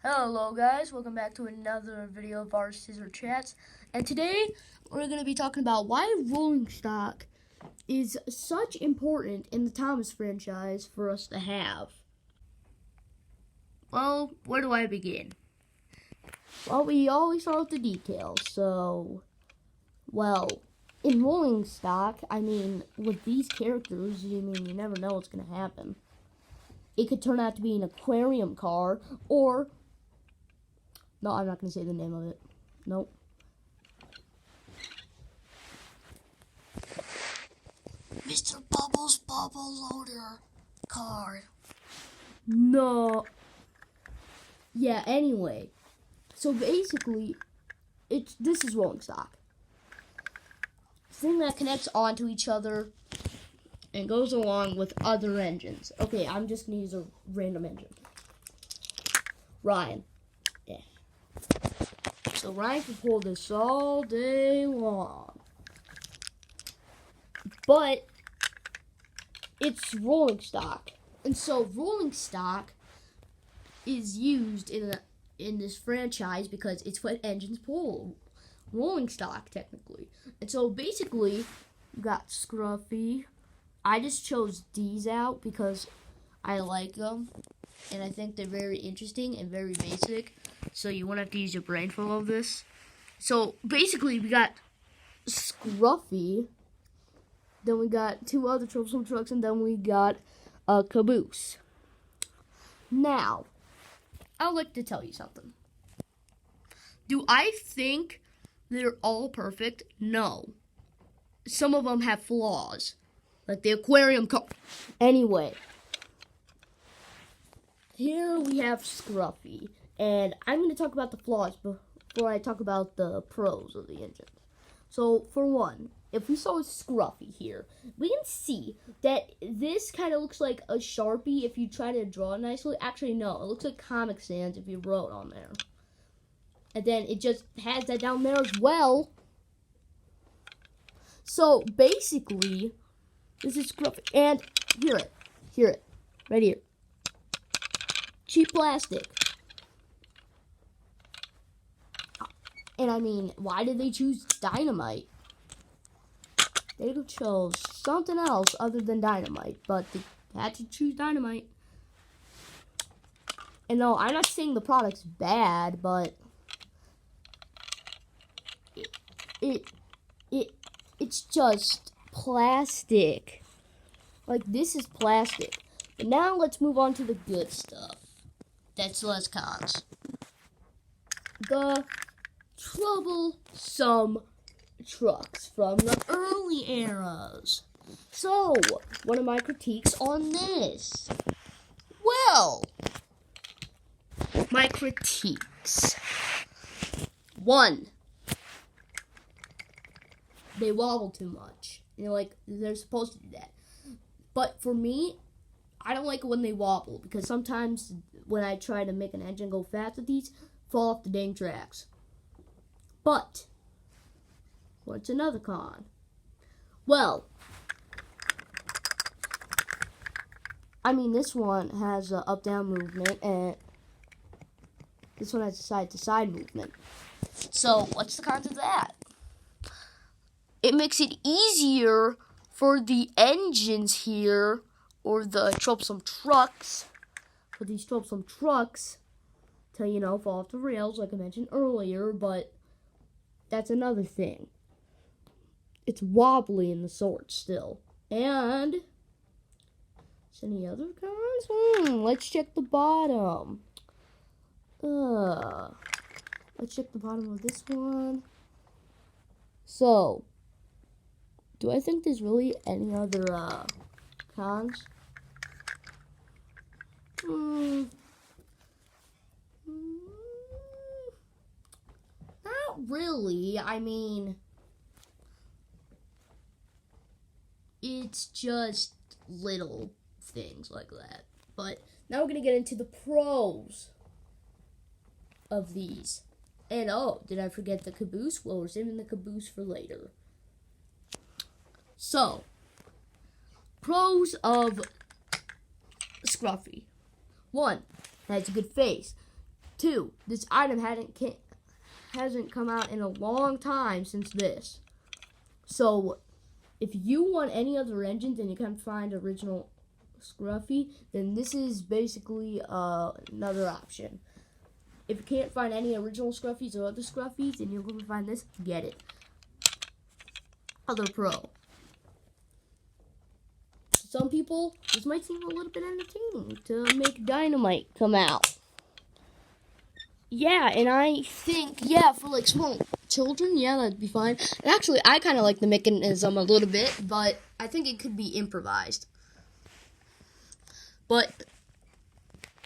Hello guys, welcome back to another video of Arztiser Chats. And today we're going to be talking about why rolling stock is such important in the Thomas franchise for us to have. Well, where do I begin? Well, we always start with the details. In rolling stock, with these characters, you never know what's going to happen. It could turn out to be an aquarium car, or... No, I'm not going to say the name of it. Nope. Mr. Bubbles Bubble Loader card. No. Yeah, anyway. So basically, this is rolling stock. Thing that connects onto each other and goes along with other engines. Okay, I'm just going to use a random engine. Ryan. Yeah. So Ryan can pull this all day long. But it's rolling stock. And so rolling stock is used in this franchise because it's what engines pull. Rolling stock, technically. And so basically, you got Scruffy. I just chose these out because I like them. And I think they're very interesting and very basic. So you won't have to use your brain for all of this. So basically, we got Scruffy. Then we got two other troublesome trucks. And then we got a Caboose. Now, I'd like to tell you something. Do I think they're all perfect? No. Some of them have flaws. Like the aquarium car. Anyway. Here we have Scruffy. And I'm going to talk about the flaws before I talk about the pros of the engine. So, for one, if we saw Scruffy here, we can see that this kind of looks like a Sharpie if you try to draw it nicely. Actually, no, it looks like Comic Sans if you wrote on there. And then it just has that down there as well. So, basically, this is Scruffy. And, hear it, right here. Cheap plastic. And why did they choose dynamite? They could have chose something else other than dynamite, but they had to choose dynamite. And no, I'm not saying the product's bad, but it's just plastic. Like, this is plastic. But now let's move on to the good stuff. That's less cons. The troublesome trucks from the early eras. So, what are my critiques on this? Well, my critiques. 1, they wobble too much. They're supposed to do that. But for me, I don't like it when they wobble, because sometimes when I try to make an engine go fast with these, fall off the dang tracks. But, what's another con? Well, this one has an up-down movement, and this one has a side-to-side movement. So, what's the cons of that? It makes it easier for the engines here, or the troublesome trucks, for these troublesome trucks to, fall off the rails, like I mentioned earlier, but that's another thing. It's wobbly in the sort still. And, is any other cons? Let's check the bottom. Let's check the bottom of this one. So, do I think there's really any other, cons? Not really. It's just little things like that. But now we're going to get into the pros of these. And did I forget the Caboose? Well, we're saving the Caboose for later. So, pros of Scruffy. 1, it has a good face. 2, this item hasn't come out in a long time since this. So, if you want any other engines and you can't find original Scruffy, then this is basically another option. If you can't find any original Scruffies or other Scruffies, and you're going to find this, get it. Other Pro. To some people, this might seem a little bit entertaining to make Dynamite come out. Yeah, and I think, for like small children, that'd be fine. And actually, I kind of like the mechanism a little bit, but I think it could be improvised. But,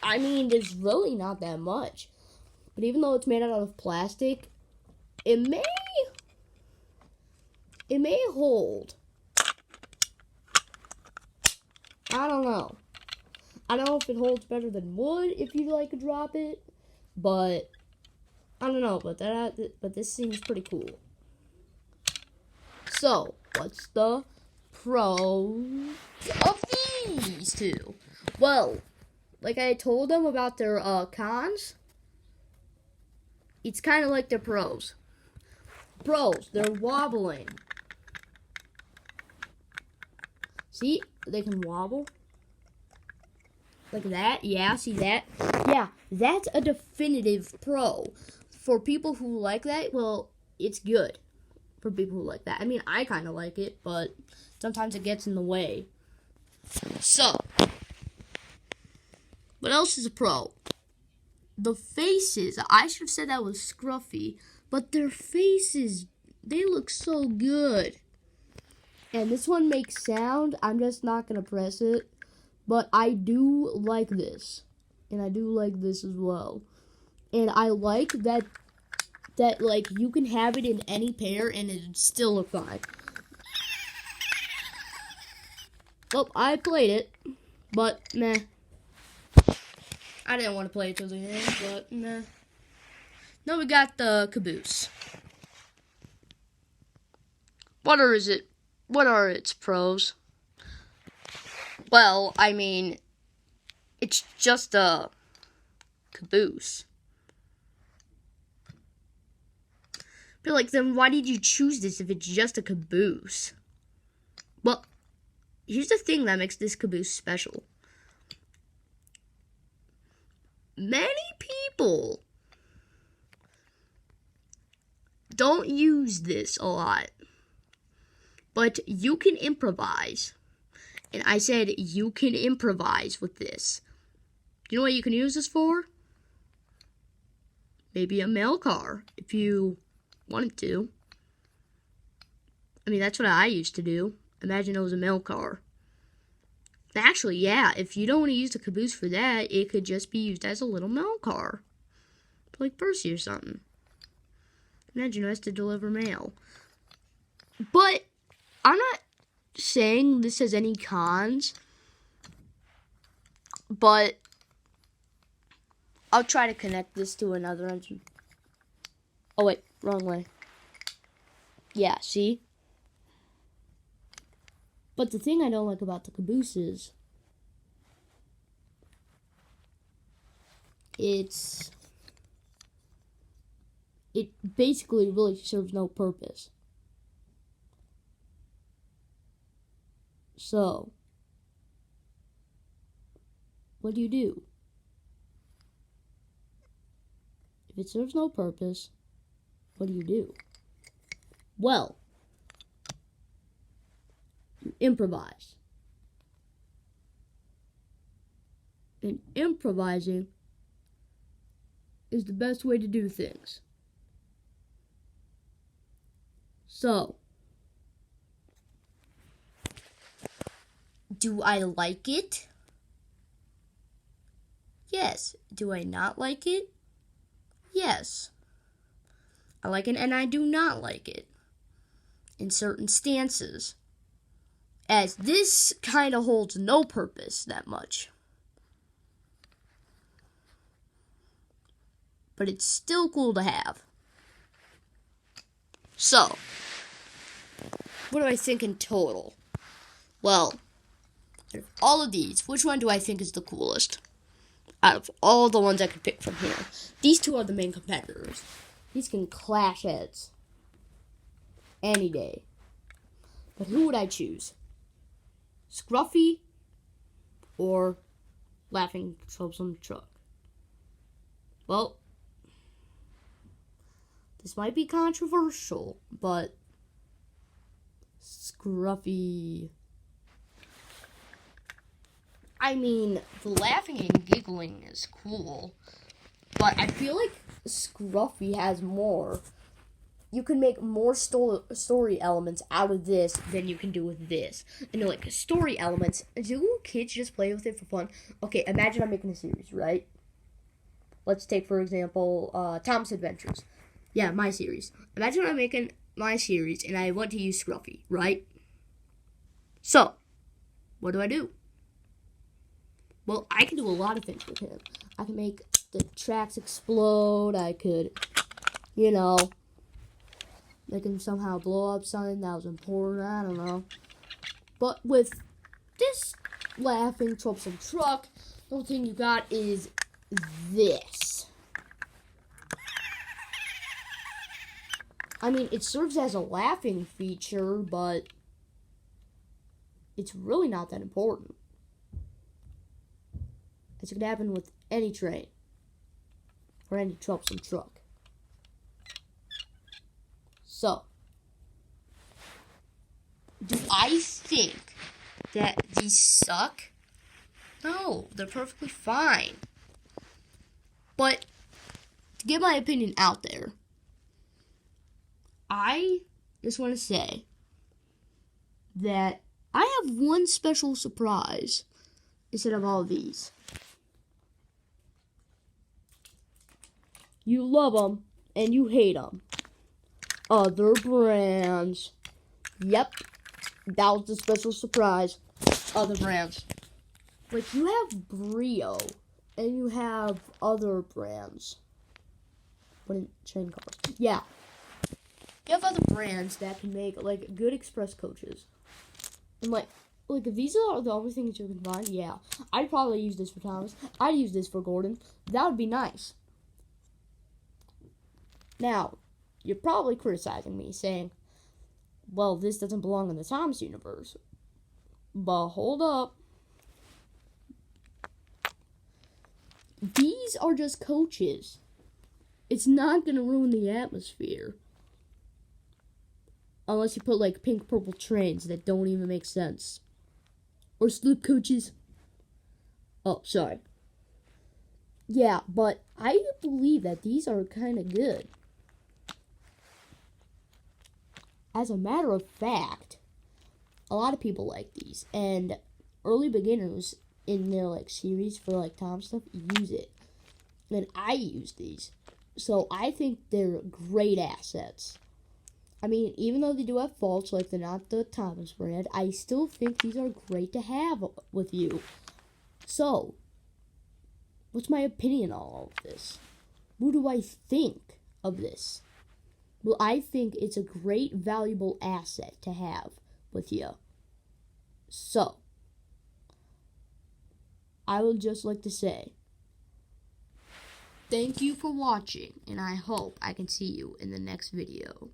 I mean, there's really not that much. But even though it's made out of plastic, it may hold. I don't know. I don't know if it holds better than wood if you like to drop it, but I don't know. But this seems pretty cool. So, what's the pros of these two? Well, like I told them about their cons, it's kind of like their pros. Pros, they're wobbling. See, they can wobble. Like that, yeah, see that? Yeah, that's a definitive pro. For people who like that, well, it's good. For people who like that. I mean, I kind of like it, but sometimes it gets in the way. So, what else is a pro? The faces. I should have said that was Scruffy, but their faces, they look so good. And this one makes sound. I'm just not going to press it. But I do like this. And I do like this as well. And I like that like, you can have it in any pair and it'd still look fine. Well, I played it. But, meh. I didn't want to play it till the end, but nah. Now we got the caboose. What are its pros? Well, I mean, it's just a caboose. But like, then why did you choose this if it's just a caboose? Well, here's the thing that makes this caboose special. Many people don't use this a lot, but you can improvise. And I said you can improvise with this. You know what you can use this for? Maybe a mail car, if you wanted to. I mean, that's what I used to do. Imagine it was a mail car. Actually, yeah, if you don't want to use the caboose for that, it could just be used as a little mail car. Like Percy or something. Imagine it has to deliver mail. But I'm not saying this has any cons. But I'll try to connect this to another engine. Oh, wait, wrong way. Yeah, see? But the thing I don't like about the caboose is it basically really serves no purpose. So, what do? If it serves no purpose, what do? Well, you improvise. And improvising is the best way to do things. So, do I like it? Yes. Do I not like it? Yes. I like it and I do not like it in certain stances, as this kind of holds no purpose that much. But it's still cool to have. So, what do I think in total? Well, out of all of these, which one do I think is the coolest? out of all the ones I could pick from here. These two are the main competitors. These can clash heads any day. But who would I choose? Scruffy or Laughing Troublesome Truck? Well, this might be controversial, but Scruffy. I mean, the laughing and giggling is cool, but I feel like Scruffy has more. You can make more story elements out of this than you can do with this. And like story elements, do kids just play with it for fun? Okay, imagine I'm making a series, right? Let's take, for example, Tom's Adventures. Yeah, my series. Imagine I'm making my series and I want to use Scruffy, right? So, what do? Well, I can do a lot of things with him. I can make the tracks explode. I could, make him somehow blow up something that was important. I don't know. But with this Laughing Troublesome Truck, the only thing you got is this. I mean, it serves as a laughing feature, but it's really not that important. It could happen with any train or any troublesome truck. So, do I think that these suck? No, they're perfectly fine. But to get my opinion out there, I just want to say that I have one special surprise instead of all of these. You love them and you hate them. Other brands. Yep, that was the special surprise. Other brands. Like, you have Brio, and you have other brands. What in train cars? Yeah. You have other brands that can make, like, good express coaches. And, like, if these are the only things you can find, yeah. I'd probably use this for Thomas. I'd use this for Gordon. That would be nice. Now, you're probably criticizing me, saying, well, this doesn't belong in the Thomas universe. But hold up. These are just coaches. It's not going to ruin the atmosphere. Unless you put, like, pink purple trains that don't even make sense. Or slip coaches. Oh, sorry. Yeah, but I believe that these are kind of good. As a matter of fact, a lot of people like these, and early beginners in their like series for like Tom stuff use it, and I use these, so I think they're great assets. I mean, even though they do have faults, like they're not the Thomas brand, I still think these are great to have with you. So, what's my opinion on all of this? What do I think of this? Well, I think it's a great, valuable asset to have with you. So, I would just like to say, thank you for watching, and I hope I can see you in the next video.